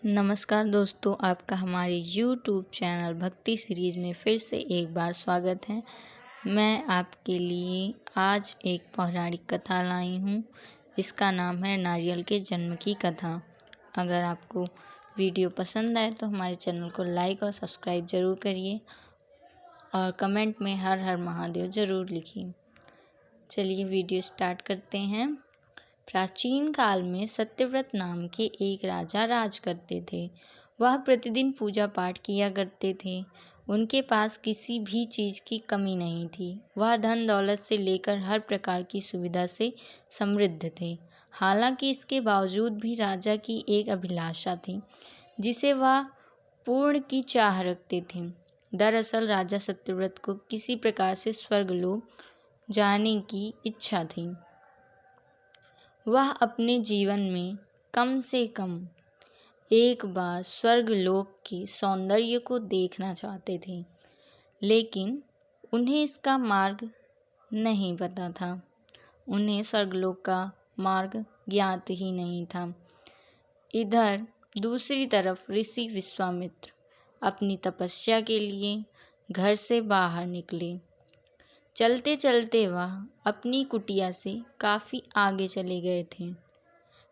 नमस्कार दोस्तों, आपका हमारे YouTube चैनल भक्ति सीरीज़ में फिर से एक बार स्वागत है। मैं आपके लिए आज एक पौराणिक कथा लाई हूँ। इसका नाम है नारियल के जन्म की कथा। अगर आपको वीडियो पसंद आए तो हमारे चैनल को लाइक और सब्सक्राइब ज़रूर करिए और कमेंट में हर हर महादेव ज़रूर लिखिए। चलिए वीडियो स्टार्ट करते हैं। प्राचीन काल में सत्यव्रत नाम के एक राजा राज करते थे। वह प्रतिदिन पूजा पाठ किया करते थे। उनके पास किसी भी चीज़ की कमी नहीं थी। वह धन दौलत से लेकर हर प्रकार की सुविधा से समृद्ध थे। हालांकि इसके बावजूद भी राजा की एक अभिलाषा थी जिसे वह पूर्ण की चाह रखते थे। दरअसल राजा सत्यव्रत को किसी प्रकार से स्वर्गलोक जाने की इच्छा थी। वह अपने जीवन में कम से कम एक बार स्वर्गलोक के सौंदर्य को देखना चाहते थे, लेकिन उन्हें इसका मार्ग नहीं पता था। उन्हें स्वर्गलोक का मार्ग ज्ञात ही नहीं था। इधर दूसरी तरफ ऋषि विश्वामित्र अपनी तपस्या के लिए घर से बाहर निकले। चलते चलते वह अपनी कुटिया से काफ़ी आगे चले गए थे।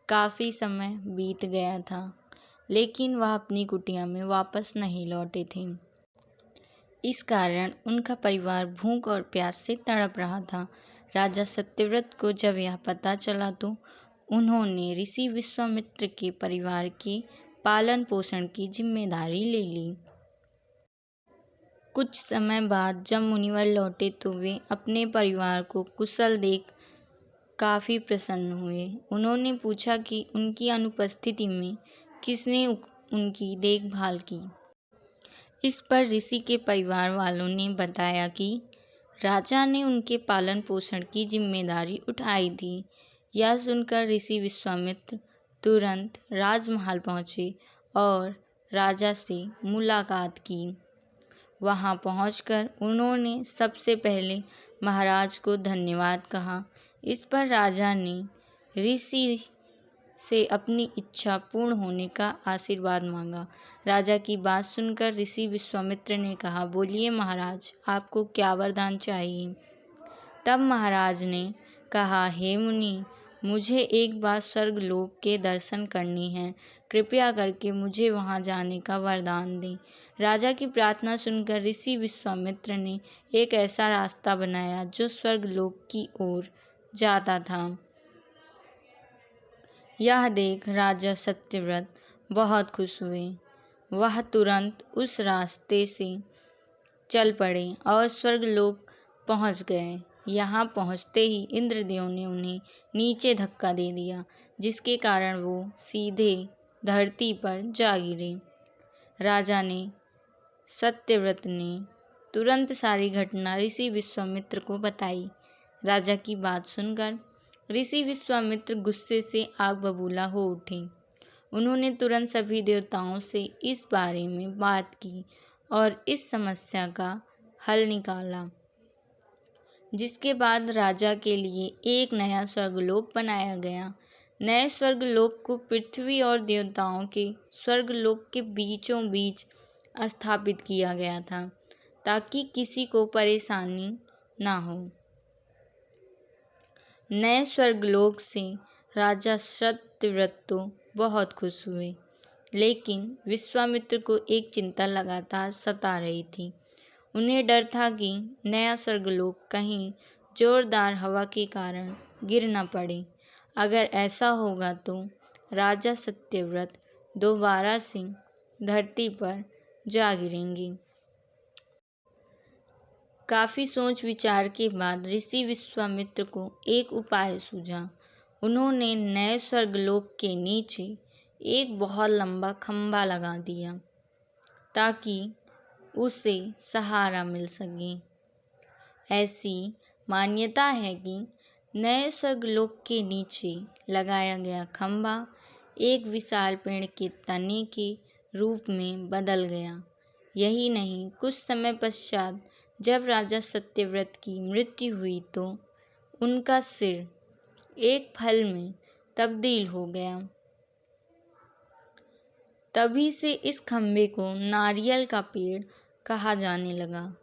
काफ़ी समय बीत गया था, लेकिन वह अपनी कुटिया में वापस नहीं लौटे थे। इस कारण उनका परिवार भूख और प्यास से तड़प रहा था। राजा सत्यव्रत को जब यह पता चला तो उन्होंने ऋषि विश्वामित्र के परिवार के पालन पोषण की जिम्मेदारी ले ली। कुछ समय बाद जब मुनिवर लौटे तो वे अपने परिवार को कुशल देख काफ़ी प्रसन्न हुए। उन्होंने पूछा कि उनकी अनुपस्थिति में किसने उनकी देखभाल की। इस पर ऋषि के परिवार वालों ने बताया कि राजा ने उनके पालन पोषण की जिम्मेदारी उठाई थी। यह सुनकर ऋषि विश्वामित्र तुरंत राजमहल पहुँचे और राजा से मुलाकात की। वहां पहुंचकर उन्होंने सबसे पहले महाराज को धन्यवाद कहा। इस पर राजा ने ऋषि से अपनी इच्छा पूर्ण होने का आशीर्वाद मांगा। राजा की बात सुनकर ऋषि विश्वामित्र ने कहा, बोलिए महाराज, आपको क्या वरदान चाहिए। तब महाराज ने कहा, हे मुनि, मुझे एक बार स्वर्गलोक के दर्शन करने हैं। कृपया करके मुझे वहां जाने का वरदान दें। राजा की प्रार्थना सुनकर ऋषि विश्वामित्र ने एक ऐसा रास्ता बनाया जो स्वर्गलोक की ओर जाता था। यह देख राजा सत्यव्रत बहुत खुश हुए। वह तुरंत उस रास्ते से चल पड़े और स्वर्गलोक पहुंच गए। यहाँ पहुंचते ही इंद्रदेव ने उन्हें नीचे धक्का दे दिया, जिसके कारण वो सीधे धरती पर जा गिरे। राजा ने सत्यव्रत ने तुरंत सारी घटना ऋषि विश्वामित्र को बताई। राजा की बात सुनकर ऋषि विश्वामित्र गुस्से से आग बबूला हो उठे। उन्होंने तुरंत सभी देवताओं से इस बारे में बात की और इस समस्या का हल निकाला, जिसके बाद राजा के लिए एक नया स्वर्गलोक बनाया गया। नए स्वर्गलोक को पृथ्वी और देवताओं के स्वर्गलोक के बीचों बीच स्थापित किया गया था, ताकि किसी को परेशानी ना हो। नए स्वर्गलोक से राजा सत्यव्रत तो बहुत खुश हुए, लेकिन विश्वामित्र को एक चिंता लगातार सता रही थी। उन्हें डर था कि नया स्वर्गलोक कहीं जोरदार हवा के कारण गिर न पड़े। अगर ऐसा होगा तो राजा सत्यव्रत दोबारा से धरती पर जा गिरेंगे। काफ़ी सोच विचार के बाद ऋषि विश्वामित्र को एक उपाय सूझा। उन्होंने नए स्वर्गलोक के नीचे एक बहुत लंबा खंभा लगा दिया, ताकि उसे सहारा मिल सके। ऐसी मान्यता है कि नए स्वर्गलोक के नीचे लगाया गया खंभा एक विशाल पेड़ के तने के रूप में बदल गया। यही नहीं, कुछ समय पश्चात जब राजा सत्यव्रत की मृत्यु हुई तो उनका सिर एक फल में तब्दील हो गया। तभी से इस खम्भे को नारियल का पेड़ कहा जाने लगा,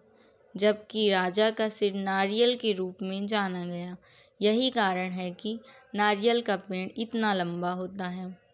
जबकि राजा का सिर नारियल के रूप में जाना गया। यही कारण है कि नारियल का पेड़ इतना लंबा होता है।